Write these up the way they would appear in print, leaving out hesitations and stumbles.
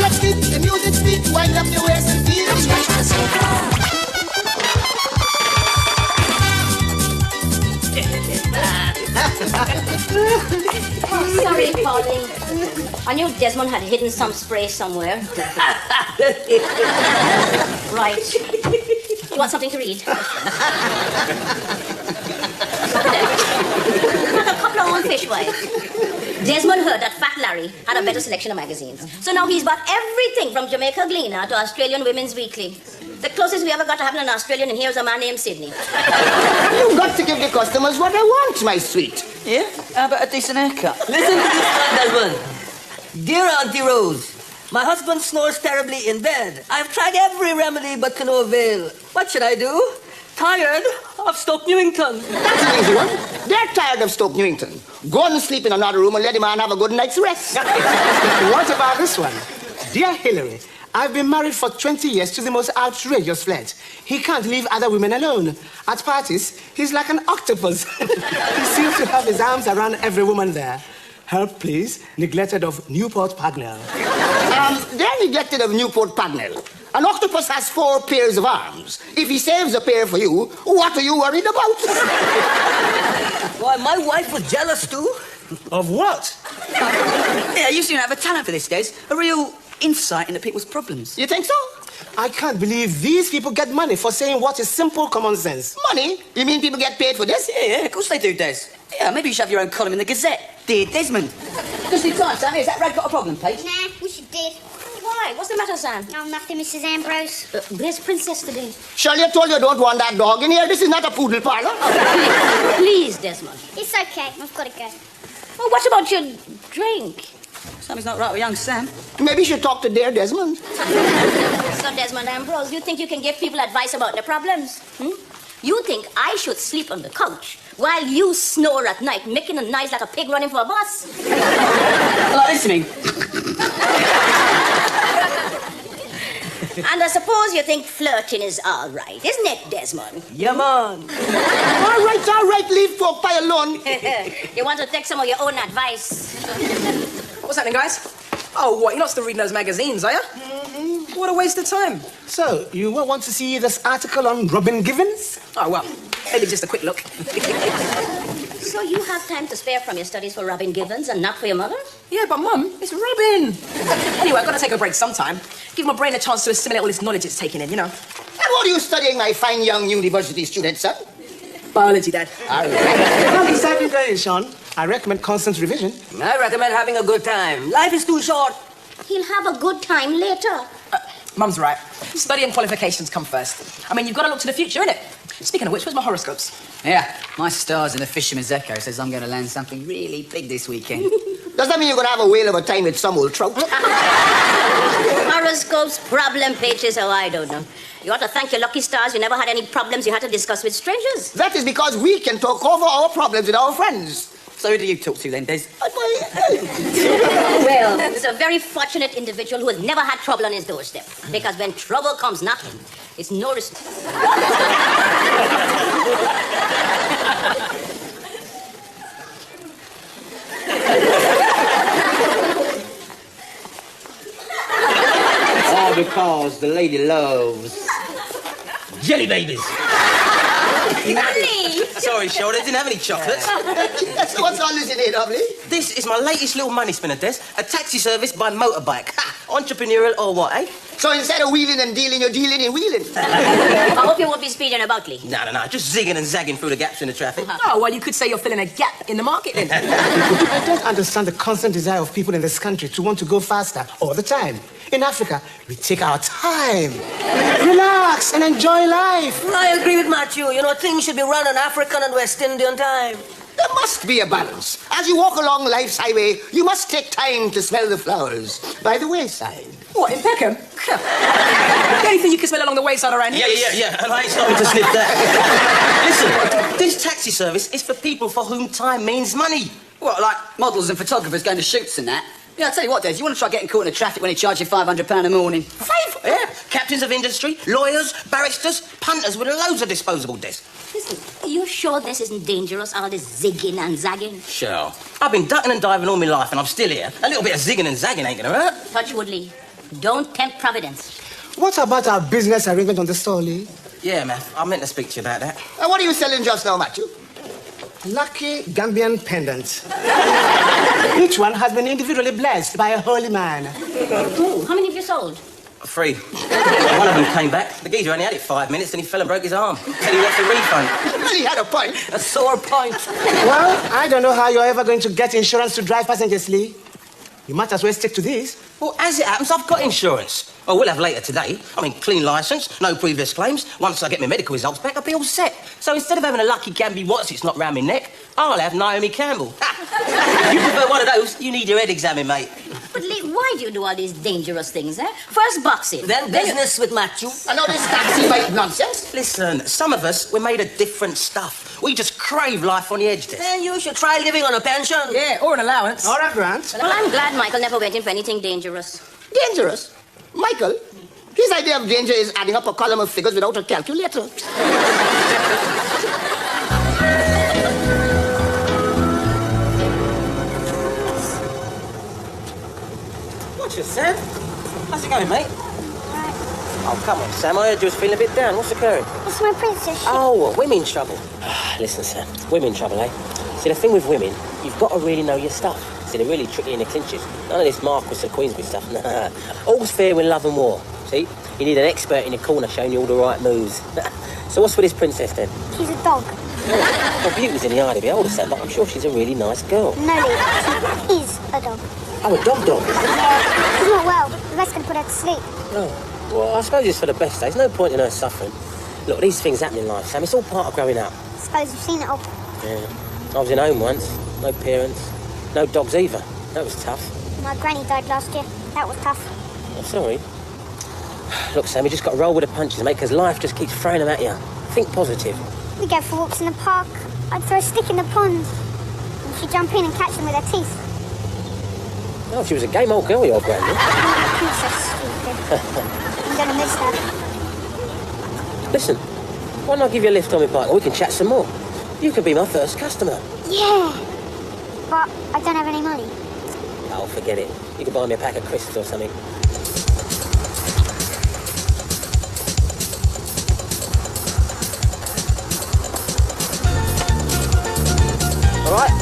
Let's keep the music sweet, wind up your waist and feel the scratch my sofa. Oh, sorry, Pauline. I knew Desmond had hidden some spray somewhere. Right. You want something to read? Like a couple of old fish wives. Desmond heard that Fat Larry had a better selection of magazines. So now he's bought everything from Jamaica Gleaner to Australian Women's Weekly. The closest we ever got to having an Australian in here is a man named Sydney. You've got to give the customers what they want, my sweet. Yeah? How about a decent haircut? Listen to this one, Desmond. Dear Auntie Rose, my husband snores terribly in bed. I've tried every remedy but to no avail. What should I do? Tired of Stoke Newington. That's an easy one. They're tired of Stoke Newington. Go and sleep in another room and let the man have a good night's rest. What about this one? Dear Hillary, I've been married for 20 years to the most outrageous flirt. He can't leave other women alone. At parties, he's like an octopus. He seems to have his arms around every woman there. Help, please. Neglected of Newport Pagnell. They're neglected of Newport Pagnell. An octopus has 4 pairs of arms. If he saves a pair for you, what are you worried about? Why, my wife was jealous too. Of what? Yeah, you seem to have a talent for this, Des. A real insight into people's problems. You think so? I can't believe these people get money for saying what is simple common sense. Money? You mean people get paid for this? Yeah, of course they do, Des. Yeah, maybe you should have your own column in the Gazette. Dear Desmond. Just in time, Sam. Has that rag got a problem, Paige? Nah, wish it did. Why? What's the matter, Sam? Oh, nothing, Mrs. Ambrose. Where's Princess today? Shirley, I told you I don't want that dog in here. This is not a poodle parlor. Please, Desmond. It's okay, I've got to go. Well, what about your drink? Something's not right with young Sam. Maybe you should talk to dear Desmond. So, Desmond Ambrose, you think you can give people advice about their problems? You think I should sleep on the couch while you snore at night, making a noise like a pig running for a bus? Like listening. And I suppose you think flirting is all right, isn't it, Desmond? Yeah, man. All right, leave folk by alone. You want to take some of your own advice? What's happening, guys? Oh, what, you're not still reading those magazines, are you? What a waste of time. So, you want to see this article on Robin Givens? Oh, well, maybe just a quick look. So you have time to spare from your studies for Robin Givens and not for your mother? Yeah, but Mum, it's Robin. Anyway, I've got to take a break sometime. Give my brain a chance to assimilate all this knowledge it's taking in, you know. And what are you studying, my fine young university student, son? Biology, Dad. Well, beside you going, Sean, I recommend constant revision. I recommend having a good time. Life is too short. He'll have a good time later. Mum's right. Study and qualifications come first. I mean, you've got to look to the future, innit? Speaking of which, where's my horoscopes? Yeah, my stars in the Fisherman's Echo says I'm going to land something really big this weekend. Does that mean you're going to have a whale of a time with some old trout? Horoscopes, problem pages, oh, I don't know. You ought to thank your lucky stars you never had any problems you had to discuss with strangers. That is because we can talk over our problems with our friends. So who do you talk to then, Des? Well, it's a very fortunate individual who has never had trouble on his doorstep. Because when trouble comes knocking, it's no respect. All because the lady loves jelly babies. Honey! Sorry, Cheryl, they didn't have any chocolates. So what's all this in here, lovely? This is my latest little money spinner, Des. A taxi service by motorbike. Ha! Entrepreneurial or what, eh? So instead of wheeling and dealing, you're dealing and wheeling. I hope you won't be speeding about, Lee. No, just zigging and zagging through the gaps in the traffic. Oh, well, you could say you're filling a gap in the market then. I don't understand the constant desire of people in this country to want to go faster all the time. In Africa, we take our time, relax and enjoy life. I agree with Matthew. You know, things should be run on African and West Indian time. There must be a balance. As you walk along life's highway, you must take time to smell the flowers by the wayside. What, in Peckham? The only thing you can smell along the wayside around here. Yeah, and I ain't stopping to sniff that. Listen, this taxi service is for people for whom time means money. What, like models and photographers going to shoots and that? Yeah, I'll tell you what, Des, you want to try getting caught in the traffic when they charge you £500 a morning? Yeah, captains of industry, lawyers, barristers, punters with loads of disposable desks. Listen, are you sure this isn't dangerous, all this zigging and zagging? Sure. I've been ducking and diving all my life and I'm still here. A little bit of zigging and zagging ain't gonna hurt. Touch wood, Lee. Don't tempt Providence. What about our business arrangement on the store, Lee? Yeah, man, I meant to speak to you about that. What are you selling just now, Matthew? Lucky Gambian pendants. Each one has been individually blessed by a holy man. Ooh, how many have you sold? 3. One of them came back. The geezer only had it 5 minutes and he fell and broke his arm. Said he wants a refund. Well, he had a point. A sore point. Well, I don't know how you're ever going to get insurance to drive passengers, Lee. You might as well stick to this. Well, as it happens, I've got insurance. Oh, we'll have later today. I mean, clean licence, no previous claims. Once I get my medical results back, I'll be all set. So instead of having a lucky Gamby What's-It's not round my neck, I'll have Naomi Campbell. If you prefer one of those, you need your head examined, mate. But Lee, why do you do all these dangerous things, eh? First boxing. Then business with Matthew. And all this taxi bike nonsense. Listen, some of us, we're made of different stuff. We just crave life on the edge, Des. Then you should try living on a pension. Yeah, or an allowance. All right, Grant. Well, I'm glad Michael never went in for anything dangerous. Dangerous? Michael? His idea of danger is adding up a column of figures without a calculator. What's your Sam? How's it going, mate? Oh, come on, Sam. I heard you was feeling a bit down. What's occurring? It's my princess. Oh, women trouble. Listen, Sam. Women trouble, eh? See, the thing with women, you've got to really know your stuff. See, they're really tricky in the clinches. None of this Marquis of Queensberry stuff. Nah. All's fair in love and war. See? You need an expert in the corner showing you all the right moves. So what's with this princess, then? She's a dog. Well, beauty's in the eye of the beholder, Sam, but I'm sure she's a really nice girl. No, Lee, she is a dog. Oh, a dog. Yeah, she's not well. The rest can put her to sleep. Oh, well, I suppose it's for the best. There's no point in her suffering. Look, these things happen in life, Sam. It's all part of growing up. I suppose you've seen it all. Yeah. I was in home once. No parents. No dogs either. That was tough. My granny died last year. That was tough. I'm sorry. Look, Sam, you just got to roll with the punches, mate, because life just keeps throwing them at you. Think positive. We go for walks in the park. I'd throw a stick in the pond. And she'd jump in and catch them with her teeth. Oh, she was a game old girl, your granny. Princess, stupid. I'm going to miss her. Listen, why not give you a lift on my bike and we can chat some more? You could be my first customer. Yeah. But I don't have any money. Oh, forget it. You could buy me a pack of crisps or something. All right?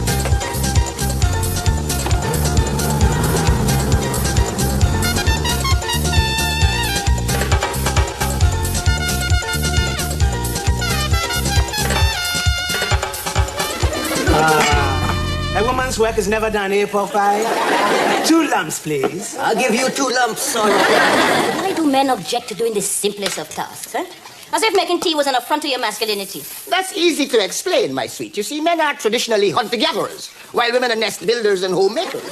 A woman's work is never done, eh, Popeye? 2 lumps, please. I'll give you 2 lumps, son. Why do men object to doing the simplest of tasks, eh? As if making tea was an affront to your masculinity. That's easy to explain, my sweet. You see, men are traditionally hunter-gatherers, while women are nest builders and homemakers.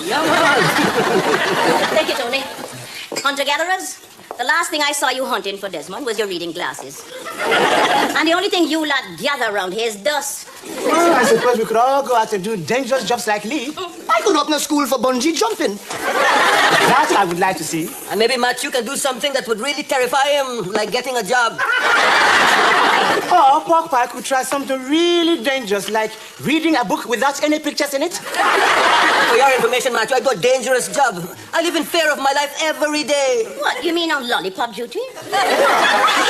Thank you, Tony. Hunter-gatherers, the last thing I saw you hunting for, Desmond, was your reading glasses. And the only thing you lot gather around here is dust. Well, I suppose we could all go out and do dangerous jobs like Lee. I could open a school for bungee jumping. That I would like to see. And maybe Matthew can do something that would really terrify him, like getting a job. Or Popeye could try something really dangerous, like reading a book without any pictures in it. For your information, Matthew, I do a dangerous job. I live in fear of my life every day. What, you mean on lollipop duty?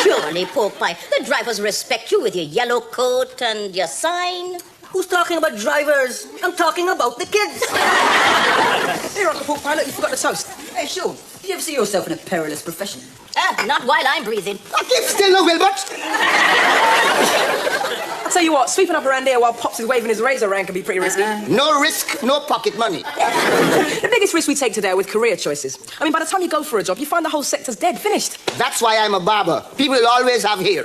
Surely, Popeye, the drivers respect you with your yellow coat and your sign. Who's talking about drivers? I'm talking about the kids. Here, Uncle Pork Pie, look, you forgot the toast. Hey, Sean, do you ever see yourself in a perilous profession? Not while I'm breathing. Keep still now, Wilbert. I'll tell you what, sweeping up around here while Pops is waving his razor around can be pretty risky. No risk, no pocket money. The biggest risk we take today are with career choices. I mean, by the time you go for a job, you find the whole sector's dead, finished. That's why I'm a barber. People will always have hair.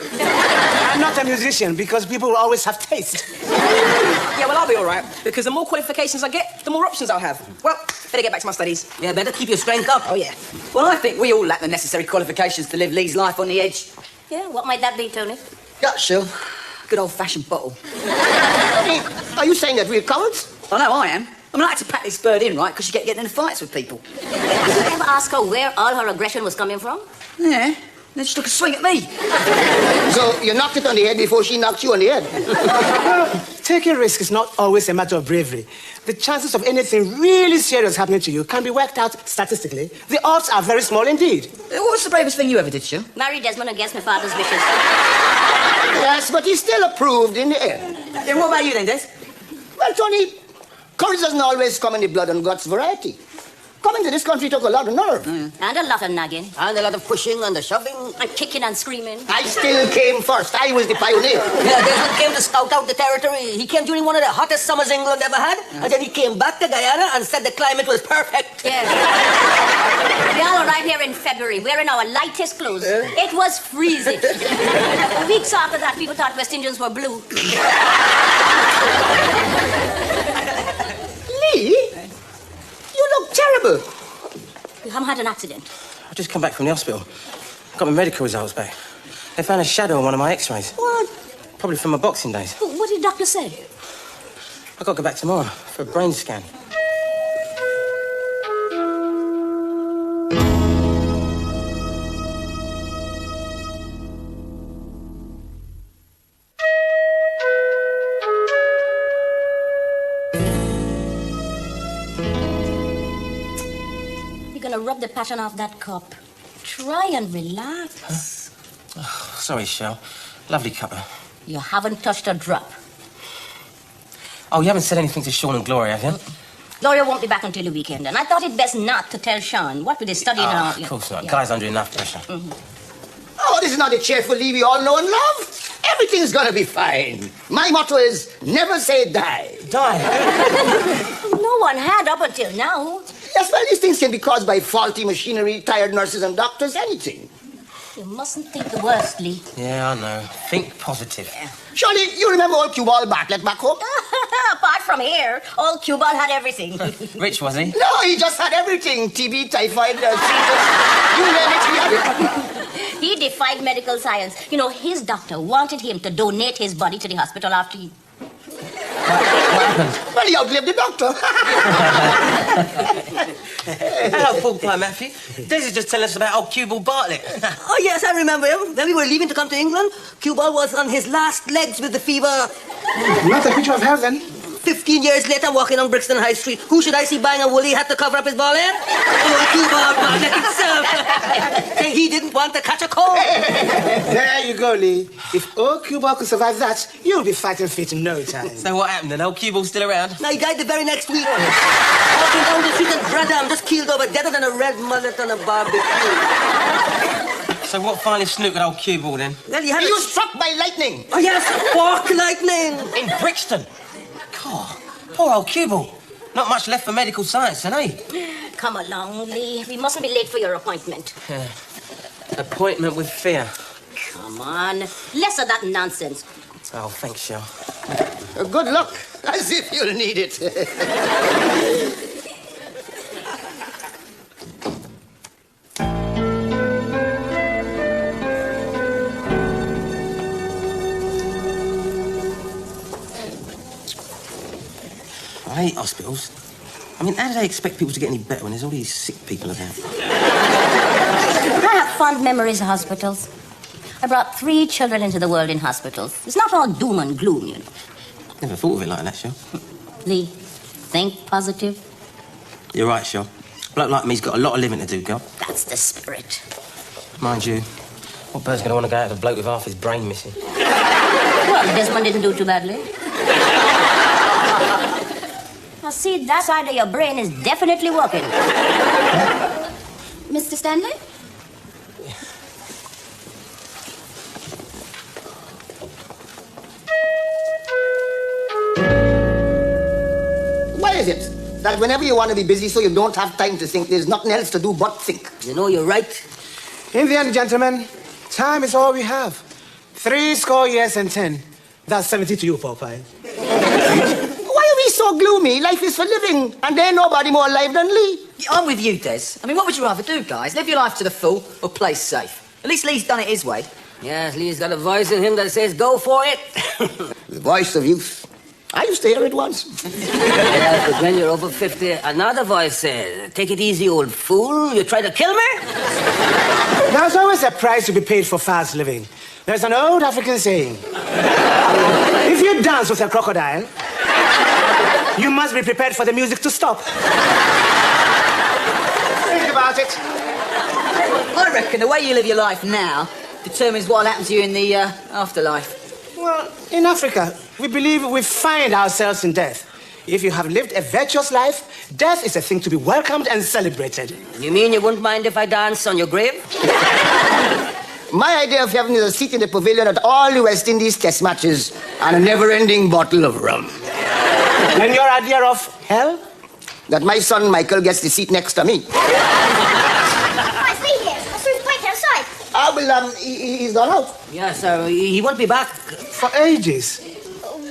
I'm not a musician because people will always have taste. Yeah, well, I'll be all right, because the more qualifications I get, the more options I'll have. Well, better get back to my studies. Yeah, better keep your strength up. Oh, yeah. Well, I think we all lack the necessary qualifications to live Lee's life on the edge. Yeah, what might that be, Tony? Yeah, sure. Good old-fashioned bottle. Are you saying that we're cowards? I know I am. I mean, I had to pack this bird in, right, because she kept getting into fights with people. Did you ever ask her where all her aggression was coming from? Yeah. Then she took a swing at me. So you knocked it on the head before she knocked you on the head? Taking risks is not always a matter of bravery. The chances of anything really serious happening to you can be worked out statistically. The odds are very small indeed. What was the bravest thing you ever did, Stu? Marry Desmond against my father's wishes. Yes, but he still approved in the end. Yeah, what about you then, Des? Well, Tony, courage doesn't always come in the blood and guts variety. Coming to this country took a lot of nerve. And a lot of nagging. And a lot of pushing and the shoving. And kicking and screaming. I still came first. I was the pioneer. Yeah, Desmond came to scout out the territory. He came during one of the hottest summers England ever had. And then he came back to Guyana and said the climate was perfect. Yeah. We all arrived here in February, wearing our lightest clothes. It was freezing. Weeks after that, people thought West Indians were blue. Lee? You look terrible. You haven't had an accident. I've just come back from the hospital. Got my medical results back. They found a shadow on one of my x-rays. What? Probably from my boxing days. What did the doctor say? I've got to go back tomorrow for a brain scan. Rub the passion off that cup. Try and relax. Huh? Oh, sorry, Shell. Lovely cuppa. You haven't touched a drop. Oh, you haven't said anything to Sean and Gloria, have you? Gloria won't be back until the weekend, and I thought it best not to tell Sean. What with his study now? Of course not. Yeah. Guy's under enough pressure. Oh, this is not the cheerful Lee we all know and love. Everything's gonna be fine. My motto is never say die. Die? No one had up until now. Yes, well, these things can be caused by faulty machinery, tired nurses and doctors, anything. You mustn't think the worst, Lee. Yeah, I know. Think positive. Yeah. Surely you remember old Cue-Ball Bartlett back home? Apart from here, old Cue-Ball had everything. Rich, was he? No, he just had everything. TB, typhoid, syphilis. You name it, he had it. He defied medical science. You know, his doctor wanted him to donate his body to the hospital after he... What happened? Well, he outlived the doctor. Hello, Paul Pie, Matthew. Des is just telling us about old Cue-Ball Bartlett. Oh, yes, I remember him. When we were leaving to come to England, Cue-Ball was on his last legs with the fever. Not a picture of heaven. 15 years later, walking on Brixton High Street, who should I see buying a woolly hat to cover up his bald head? Oh, Cue-Ball Bartlett himself. Saying he didn't want to catch a cold. There you go, Lee. If old Cue-Ball could survive that, you'll be fighting fit in no time. So what happened then? Old Cue-Ball's still around? No, he died the very next week. Walking down the street and brother, just keeled over, deader than a red mullet on a barbecue. So what finally snookered old Cue-Ball then? Well, he was struck by lightning. Oh, yes, spark lightning. In Brixton? God, poor old Cue-Ball. Not much left for medical science, eh? Come along, Lee. We mustn't be late for your appointment. Yeah. Appointment with fear. Come on. Less of that nonsense. Oh, thanks, Shell. Good luck. As if you'll need it. I hate hospitals. I mean, how do they expect people to get any better when there's all these sick people about? I have fond memories of hospitals. I brought 3 children into the world in hospitals. It's not all doom and gloom, you know. Never thought of it like that, Shell. Lee, think positive. You're right, Shell. A bloke like me's got a lot of living to do, girl. That's the spirit. Mind you, what bird's going to want to go out with a bloke with half his brain missing? Well, Desmond didn't do too badly. Now, see, that side of your brain is definitely working. Mr. Stanley? Why is it that whenever you want to be busy so you don't have time to think, there's nothing else to do but think? You know, you're right. In the end, gentlemen, time is all we have. 70 years and 10. That's 70 to you, Popeye. Why are we so gloomy? Life is for living, and there ain't nobody more alive than Lee. I'm with you, Des. I mean, what would you rather do, guys? Live your life to the full or play safe? At least Lee's done it his way. Yes, Lee's got a voice in him that says, go for it. The voice of youth. I used to hear it once. Yeah, but when you're over 50, another voice says, take it easy, old fool. You try to kill me? There's always a price to be paid for fast living. There's an old African saying. If you dance with a crocodile, you must be prepared for the music to stop. Think about it. I reckon the way you live your life now determines what will happen to you in the afterlife. Well, in Africa, we believe we find ourselves in death. If you have lived a virtuous life, death is a thing to be welcomed and celebrated. You mean you wouldn't mind if I dance on your grave? My idea of heaven is a seat in the pavilion at all the West Indies test matches and a never-ending bottle of rum. And your idea of hell? That my son Michael gets the seat next to me. Why, it's me here. I saw his bike outside. He's gone out. Yeah, so he won't be back. For ages.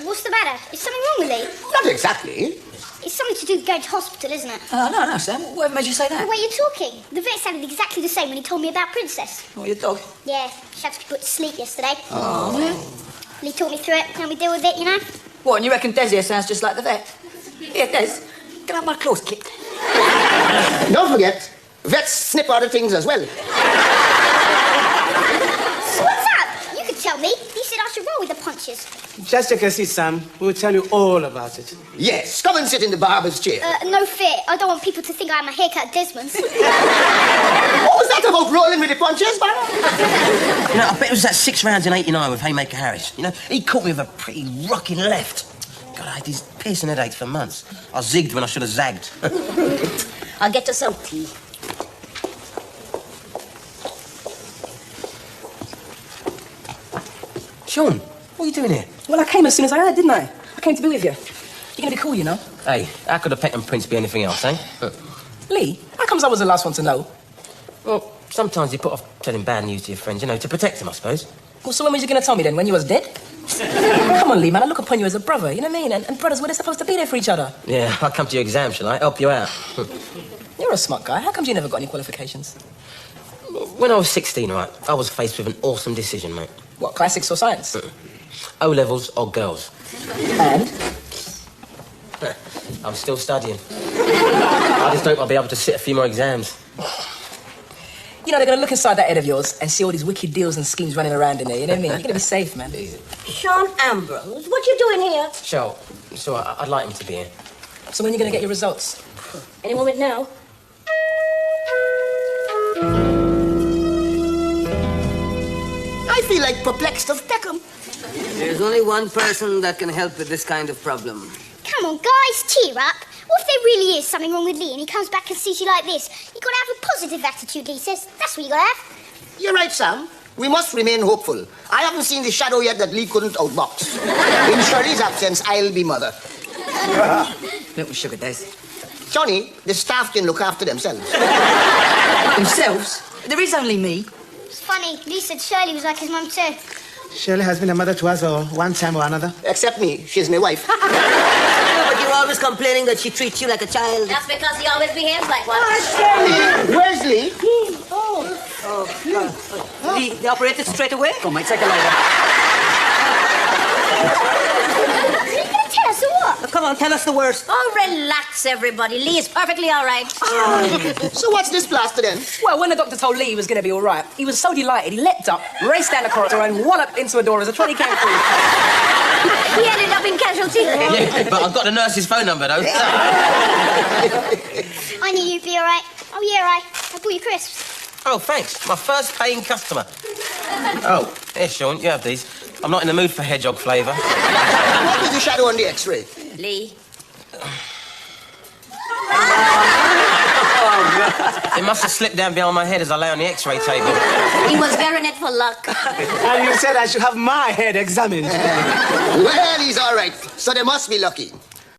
What's the matter? Is something wrong with Lee? Not exactly. It's something to do with going to hospital, isn't it? No, Sam. Whatever made you say The that? way you're talking. The vet sounded exactly the same when he told me about Princess. Oh, your dog? Yeah, she had to be put to sleep yesterday. Oh. Lee talked me through it, and we deal with it, you know? What, and you reckon Des here sounds just like the vet? Here, Des, can I have my claws kicked? Don't forget, vets snip other things as well. So what's up? You could tell me. He said I should roll with the punches. Just take a seat, Sam. We'll tell you all about it. Yes, come and sit in the barber's chair. No fear. I don't want people to think I have my haircut at Desmond's. What was that about rolling with the punches, man? You know, I bet it was that 6 rounds in 89 with Haymaker Harris. You know, he caught me with a pretty rocking left. God, I had these piercing headaches for months. I zigged when I should have zagged. I'll get you some tea. Sean, what are you doing here? Well, I came as soon as I heard, didn't I? I came to be with you. You're going to be cool, you know. Hey, how could a Peckham Prince be anything else, eh? Lee, how comes I was the last one to know? Well, sometimes you put off telling bad news to your friends, you know, to protect them, I suppose. Well, so when was you going to tell me then? When you was dead? Come on, Lee, man. I look upon you as a brother, you know what I mean? And brothers, we're supposed to be there for each other. Yeah, I'll come to your exam, shall I? Help you out. You're a smart guy. How come you never got any qualifications? When I was 16, right, I was faced with an awesome decision, mate. What, classics or science? O-levels or girls. And? I'm still studying. I just hope I'll be able to sit a few more exams. You know, they're going to look inside that head of yours and see all these wicked deals and schemes running around in there, you know what I mean? You're going to be safe, man. Sean Ambrose, what you doing here? Sure, I'd like him to be here. So when are you going to get your results? Any moment now. I feel like perplexed of Peckham. There's only one person that can help with this kind of problem. Come on, guys, cheer up. What if there really is something wrong with Lee and he comes back and sees you like this? You got to have a positive attitude, Lee says. That's what you got to have. You're right, Sam. We must remain hopeful. I haven't seen the shadow yet that Lee couldn't outbox. In Shirley's absence, I'll be mother. Milk with sugar, Des. Johnny, the staff can look after themselves. Themselves? There is only me. It's funny. Lee said Shirley was like his mum too. Shirley has been a mother to us all, one time or another. Except me. She's my wife. But you're always complaining that she treats you like a child. That's because he always behaves like one. Where's Lee? Lee, they operated straight away? Come on, mate, take a later. Are you going to tell us or what? Come on, tell us the worst. Oh, relax, everybody. Lee is perfectly all right. So what's this plaster then? Well, when the doctor told Lee he was going to be all right, he was so delighted, he leapt up, raced down the corridor and walloped into a door as a trolley came through. He ended up in casualty. Yeah, but I've got the nurse's phone number, though. I knew you'd be all right. Oh, yeah, all right. I bought you crisps. Oh, thanks. My first paying customer. Oh, here, Sean, you have these. I'm not in the mood for hedgehog flavour. What is the shadow on the X-ray? Lee. It must have slipped down behind my head as I lay on the X-ray table. He was wearing it for luck. And you said I should have my head examined. Well, he's all right. So they must be lucky.